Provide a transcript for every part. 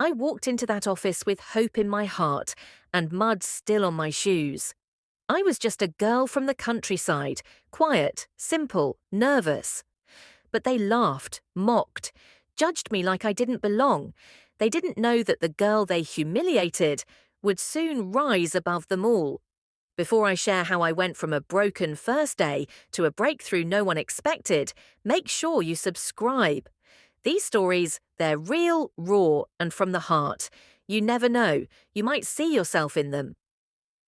I walked into that office with hope in my heart and mud still on my shoes. I was just a girl from the countryside, quiet, simple, nervous. But they laughed, mocked, judged me like I didn't belong. They didn't know that the girl they humiliated would soon rise above them all. Before I share how I went from a broken first day to a breakthrough no one expected, make sure you subscribe. These stories, they're real, raw, and from the heart. You never know, you might see yourself in them.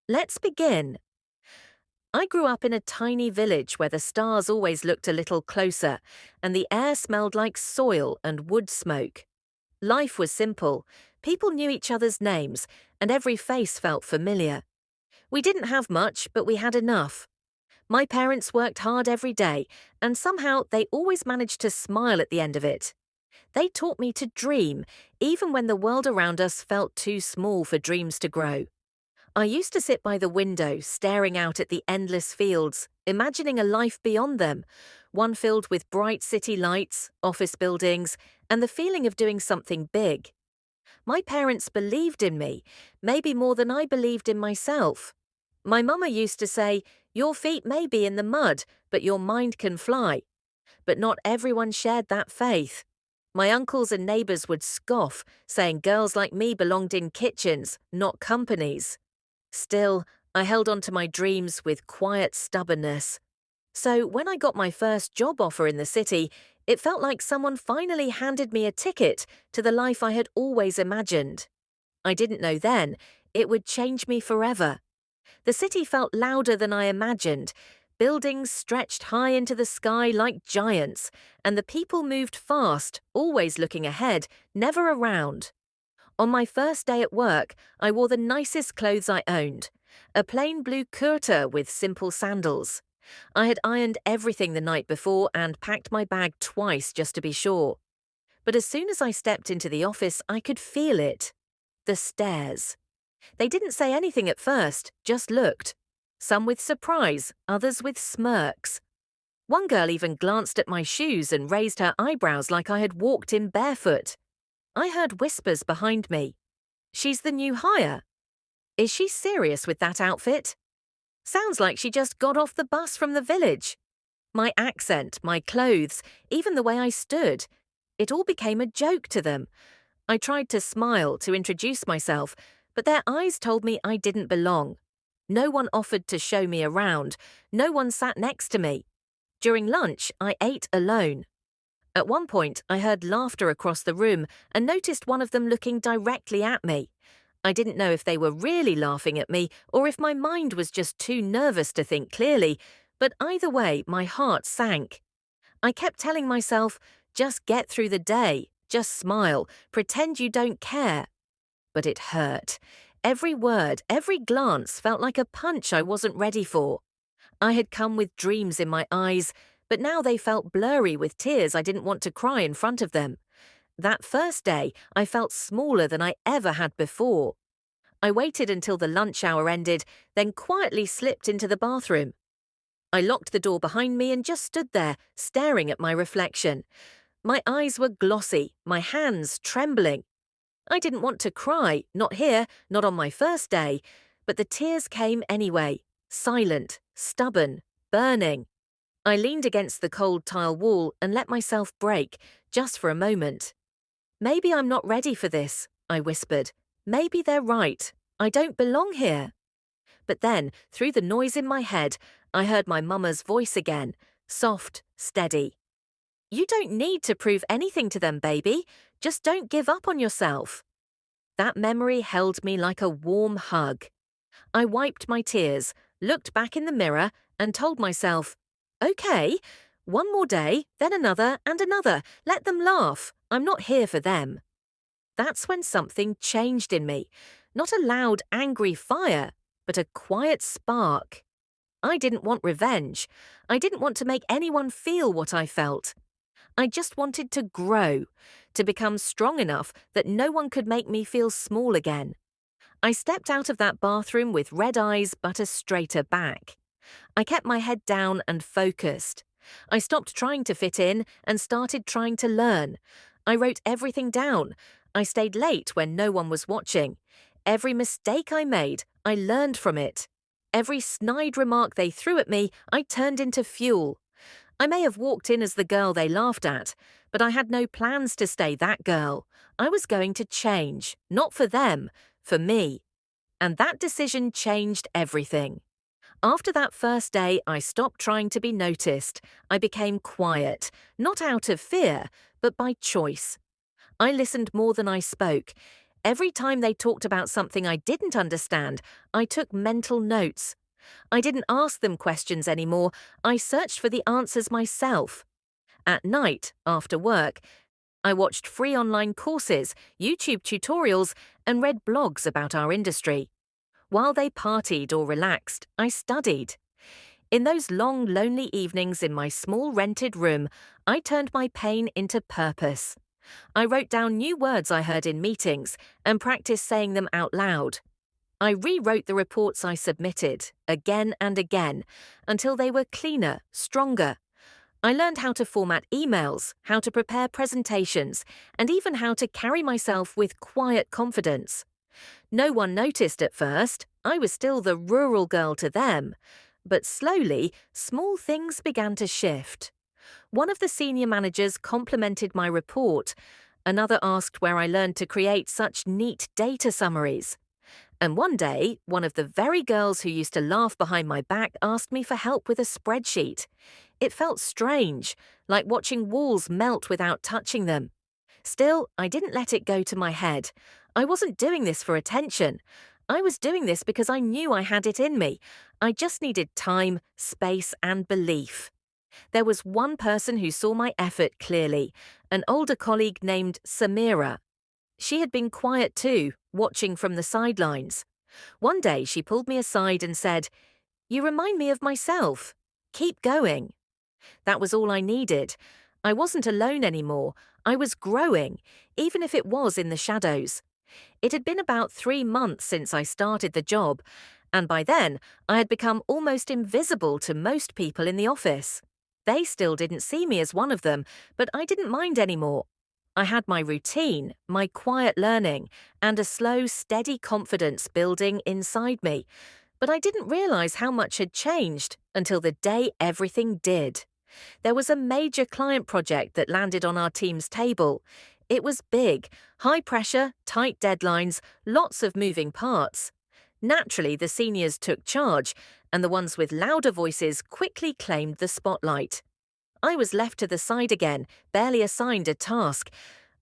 Let's begin. I grew up in a tiny village where the stars always looked a little closer, and the air smelled like soil and wood smoke. Life was simple. People knew each other's names, and every face felt familiar. We didn't have much, but we had enough. My parents worked hard every day, and somehow they always managed to smile at the end of it. They taught me to dream, even when the world around us felt too small for dreams to grow. I used to sit by the window, staring out at the endless fields, imagining a life beyond them, one filled with bright city lights, office buildings, and the feeling of doing something big. My parents believed in me, maybe more than I believed in myself. My mama used to say, "Your feet may be in the mud, but your mind can fly." But not everyone shared that faith. My uncles and neighbors would scoff, saying girls like me belonged in kitchens, not companies. Still, I held on to my dreams with quiet stubbornness. So when I got my first job offer in the city, it felt like someone finally handed me a ticket to the life I had always imagined. I didn't know then it would change me forever. The city felt louder than I imagined. Buildings stretched high into the sky like giants, and the people moved fast, always looking ahead, never around. On my first day at work, I wore the nicest clothes I owned, a plain blue kurta with simple sandals. I had ironed everything the night before and packed my bag twice just to be sure. But as soon as I stepped into the office, I could feel it. The stares. They didn't say anything at first, just looked. Some with surprise, others with smirks. One girl even glanced at my shoes and raised her eyebrows like I had walked in barefoot. I heard whispers behind me. "She's the new hire. Is she serious with that outfit? Sounds like she just got off the bus from the village." My accent, my clothes, even the way I stood. It all became a joke to them. I tried to smile, to introduce myself, but their eyes told me I didn't belong. No one offered to show me around. No one sat next to me. During lunch, I ate alone. At one point, I heard laughter across the room and noticed one of them looking directly at me. I didn't know if they were really laughing at me or if my mind was just too nervous to think clearly, but either way, my heart sank. I kept telling myself, just get through the day, just smile, pretend you don't care. But it hurt. Every word, every glance felt like a punch I wasn't ready for. I had come with dreams in my eyes, but now they felt blurry with tears I didn't want to cry in front of them. That first day, I felt smaller than I ever had before. I waited until the lunch hour ended, then quietly slipped into the bathroom. I locked the door behind me and just stood there, staring at my reflection. My eyes were glossy, my hands trembling. I didn't want to cry, not here, not on my first day, but the tears came anyway, silent, stubborn, burning. I leaned against the cold tile wall and let myself break, just for a moment. "Maybe I'm not ready for this," I whispered. "Maybe they're right. I don't belong here." But then, through the noise in my head, I heard my mama's voice again, soft, steady. "You don't need to prove anything to them, baby. Just don't give up on yourself." That memory held me like a warm hug. I wiped my tears, looked back in the mirror, and told myself, "Okay, one more day, then another and another. Let them laugh. I'm not here for them." That's when something changed in me. Not a loud, angry fire, but a quiet spark. I didn't want revenge. I didn't want to make anyone feel what I felt. I just wanted to grow, to become strong enough that no one could make me feel small again. I stepped out of that bathroom with red eyes but a straighter back. I kept my head down and focused. I stopped trying to fit in and started trying to learn. I wrote everything down. I stayed late when no one was watching. Every mistake I made, I learned from it. Every snide remark they threw at me, I turned into fuel. I may have walked in as the girl they laughed at, but I had no plans to stay that girl. I was going to change, not for them, for me. And that decision changed everything. After that first day, I stopped trying to be noticed. I became quiet, not out of fear, but by choice. I listened more than I spoke. Every time they talked about something I didn't understand, I took mental notes. I didn't ask them questions anymore. I searched for the answers myself. At night, after work, I watched free online courses, YouTube tutorials, and read blogs about our industry. While they partied or relaxed, I studied. In those long, lonely evenings in my small rented room, I turned my pain into purpose. I wrote down new words I heard in meetings and practiced saying them out loud. I rewrote the reports I submitted, again and again, until they were cleaner, stronger. I learned how to format emails, how to prepare presentations, and even how to carry myself with quiet confidence. No one noticed at first. I was still the rural girl to them. But slowly, small things began to shift. One of the senior managers complimented my report. Another asked where I learned to create such neat data summaries. And one day, one of the very girls who used to laugh behind my back asked me for help with a spreadsheet. It felt strange, like watching walls melt without touching them. Still, I didn't let it go to my head. I wasn't doing this for attention. I was doing this because I knew I had it in me. I just needed time, space, and belief. There was one person who saw my effort clearly, an older colleague named Samira. She had been quiet too, watching from the sidelines. One day she pulled me aside and said, "You remind me of myself. Keep going." That was all I needed. I wasn't alone anymore. I was growing, even if it was in the shadows. It had been about 3 months since I started the job, and by then I had become almost invisible to most people in the office. They still didn't see me as one of them, but I didn't mind anymore. I had my routine, my quiet learning, and a slow, steady confidence building inside me. But I didn't realize how much had changed until the day everything did. There was a major client project that landed on our team's table. It was big, high pressure, tight deadlines, lots of moving parts. Naturally, the seniors took charge, and the ones with louder voices quickly claimed the spotlight. I was left to the side again, barely assigned a task.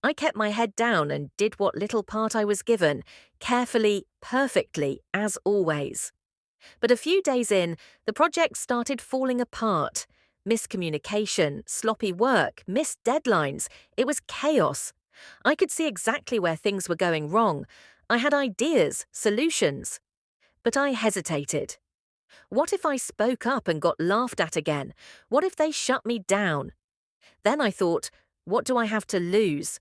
I kept my head down and did what little part I was given, carefully, perfectly, as always. But a few days in, the project started falling apart. Miscommunication, sloppy work, missed deadlines. It was chaos. I could see exactly where things were going wrong. I had ideas, solutions. But I hesitated. What if I spoke up and got laughed at again? What if they shut me down? Then I thought, what do I have to lose?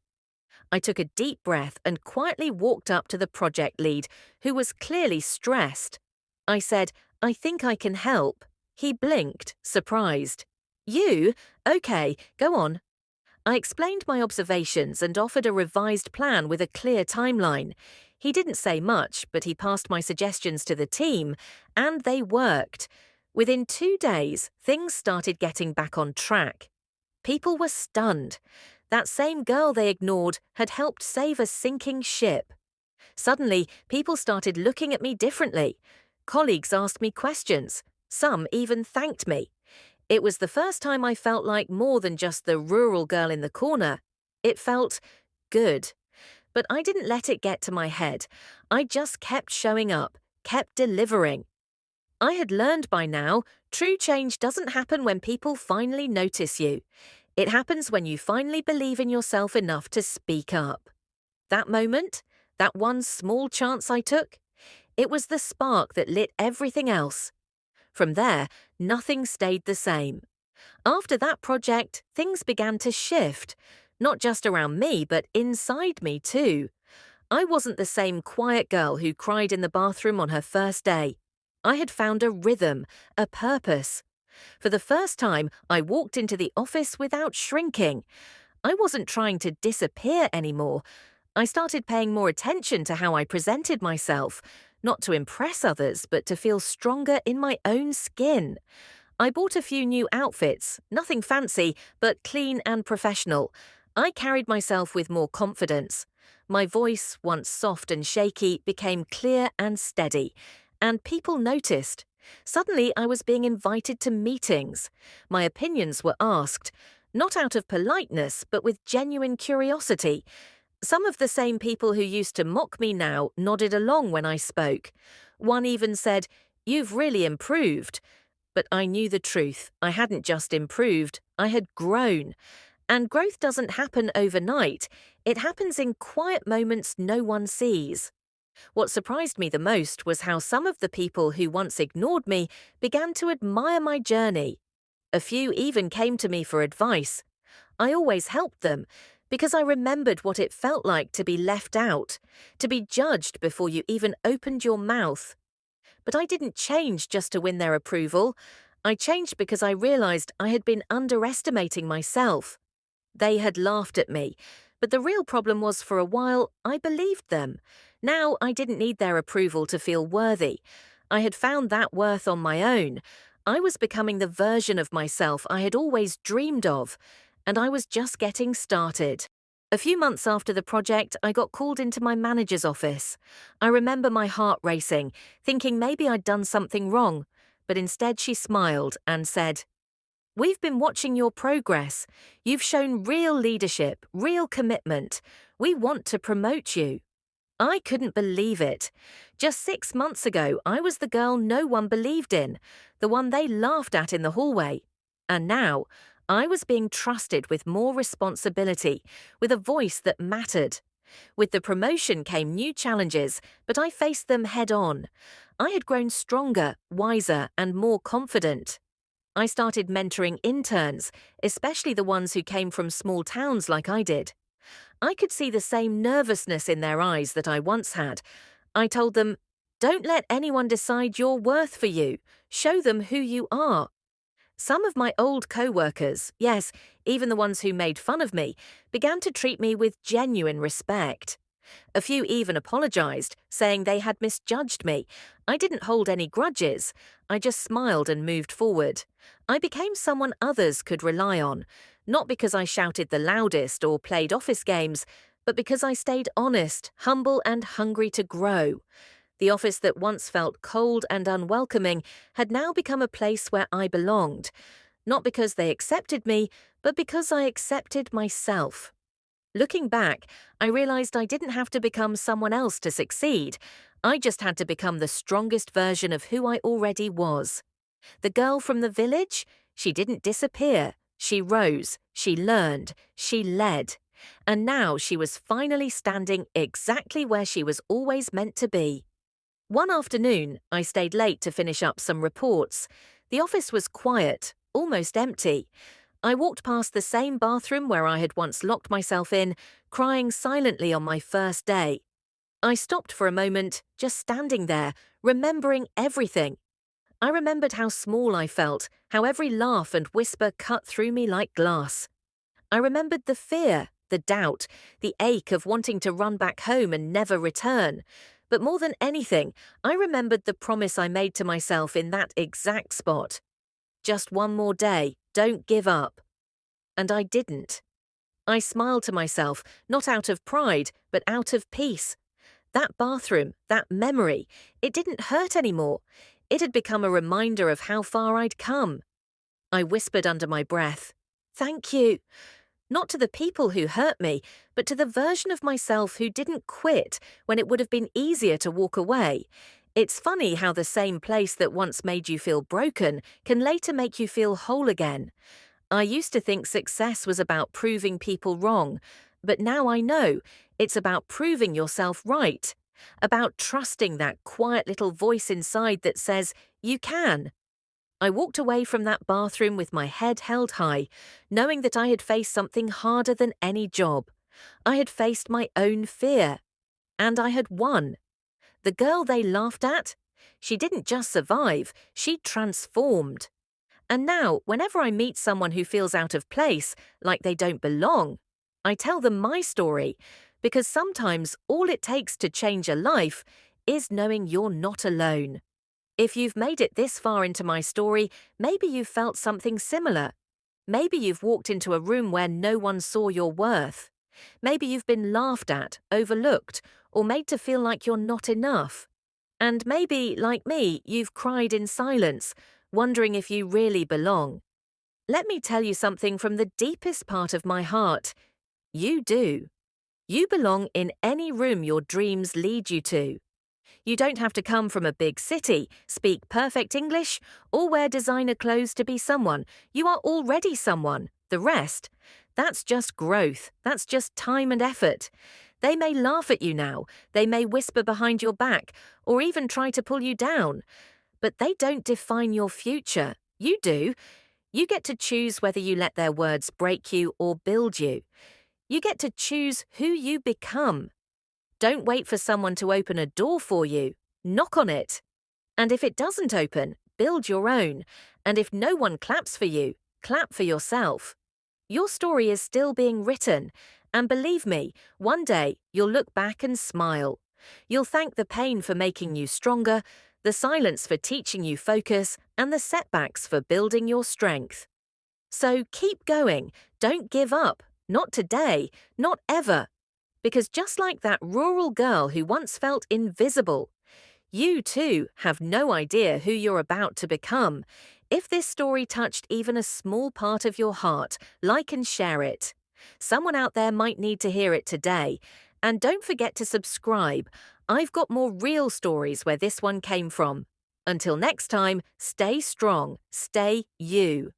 I took a deep breath and quietly walked up to the project lead, who was clearly stressed. I said, "I think I can help." He blinked, surprised. "You? Okay, go on." I explained my observations and offered a revised plan with a clear timeline. He didn't say much, but he passed my suggestions to the team, and they worked. Within 2 days, things started getting back on track. People were stunned. That same girl they ignored had helped save a sinking ship. Suddenly, people started looking at me differently. Colleagues asked me questions. Some even thanked me. It was the first time I felt like more than just the rural girl in the corner. It felt good. But I didn't let it get to my head. I just kept showing up, kept delivering. I had learned by now, true change doesn't happen when people finally notice you. It happens when you finally believe in yourself enough to speak up. That moment, that one small chance I took, it was the spark that lit everything else. From there, nothing stayed the same. After that project, things began to shift. Not just around me, but inside me too. I wasn't the same quiet girl who cried in the bathroom on her first day. I had found a rhythm, a purpose. For the first time, I walked into the office without shrinking. I wasn't trying to disappear anymore. I started paying more attention to how I presented myself, not to impress others, but to feel stronger in my own skin. I bought a few new outfits, nothing fancy, but clean and professional. I carried myself with more confidence. My voice, once soft and shaky, became clear and steady, and people noticed. Suddenly, I was being invited to meetings. My opinions were asked, not out of politeness, but with genuine curiosity. Some of the same people who used to mock me now nodded along when I spoke. One even said, "You've really improved." But I knew the truth. I hadn't just improved, I had grown. And growth doesn't happen overnight. It happens in quiet moments no one sees. What surprised me the most was how some of the people who once ignored me began to admire my journey. A few even came to me for advice. I always helped them because I remembered what it felt like to be left out, to be judged before you even opened your mouth. But I didn't change just to win their approval. I changed because I realized I had been underestimating myself. They had laughed at me, but the real problem was for a while I believed them. Now I didn't need their approval to feel worthy. I had found that worth on my own. I was becoming the version of myself I had always dreamed of, and I was just getting started. A few months after the project, I got called into my manager's office. I remember my heart racing, thinking maybe I'd done something wrong, but instead she smiled and said, "We've been watching your progress. You've shown real leadership, real commitment. We want to promote you." I couldn't believe it. Just 6 months ago, I was the girl no one believed in, the one they laughed at in the hallway. And now, I was being trusted with more responsibility, with a voice that mattered. With the promotion came new challenges, but I faced them head on. I had grown stronger, wiser, and more confident. I started mentoring interns, especially the ones who came from small towns like I did. I could see the same nervousness in their eyes that I once had. I told them, "Don't let anyone decide your worth for you. Show them who you are." Some of my old co-workers, yes, even the ones who made fun of me, began to treat me with genuine respect. A few even apologized, saying they had misjudged me. I didn't hold any grudges. I just smiled and moved forward. I became someone others could rely on, not because I shouted the loudest or played office games, but because I stayed honest, humble, and hungry to grow. The office that once felt cold and unwelcoming had now become a place where I belonged, not because they accepted me, but because I accepted myself. Looking back, I realized I didn't have to become someone else to succeed. I just had to become the strongest version of who I already was. The girl from the village? She didn't disappear. She rose, she learned, she led. And now she was finally standing exactly where she was always meant to be. One afternoon, I stayed late to finish up some reports. The office was quiet, almost empty. I walked past the same bathroom where I had once locked myself in, crying silently on my first day. I stopped for a moment, just standing there, remembering everything. I remembered how small I felt, how every laugh and whisper cut through me like glass. I remembered the fear, the doubt, the ache of wanting to run back home and never return. But more than anything, I remembered the promise I made to myself in that exact spot. Just one more day, don't give up. And I didn't. I smiled to myself, not out of pride, but out of peace. That bathroom, that memory, it didn't hurt anymore. It had become a reminder of how far I'd come. I whispered under my breath, "Thank you." Not to the people who hurt me, but to the version of myself who didn't quit when it would have been easier to walk away. It's funny how the same place that once made you feel broken can later make you feel whole again. I used to think success was about proving people wrong, but now I know it's about proving yourself right, about trusting that quiet little voice inside that says, "You can." I walked away from that bathroom with my head held high, knowing that I had faced something harder than any job. I had faced my own fear. And I had won. The girl they laughed at? She didn't just survive, she transformed. And now, whenever I meet someone who feels out of place, like they don't belong, I tell them my story, Because sometimes all it takes to change a life is knowing you're not alone. If you've made it this far into my story, maybe you've felt something similar. Maybe you've walked into a room where no one saw your worth. Maybe you've been laughed at, overlooked, or made to feel like you're not enough. And maybe, like me, you've cried in silence, wondering if you really belong. Let me tell you something from the deepest part of my heart. You do. You belong in any room your dreams lead you to. You don't have to come from a big city, speak perfect English, or wear designer clothes to be someone. You are already someone. The rest, that's just growth. That's just time and effort. They may laugh at you now. They may whisper behind your back, or even try to pull you down. But they don't define your future. You do. You get to choose whether you let their words break you or build you. You get to choose who you become. Don't wait for someone to open a door for you. Knock on it. And if it doesn't open, build your own. And if no one claps for you, clap for yourself. Your story is still being written. And believe me, one day you'll look back and smile. You'll thank the pain for making you stronger, the silence for teaching you focus, and the setbacks for building your strength. So keep going. Don't give up. Not today. Not ever. Because just like that rural girl who once felt invisible, you too have no idea who you're about to become. If this story touched even a small part of your heart, like and share it. Someone out there might need to hear it today. And don't forget to subscribe. I've got more real stories where this one came from. Until next time, stay strong, stay you.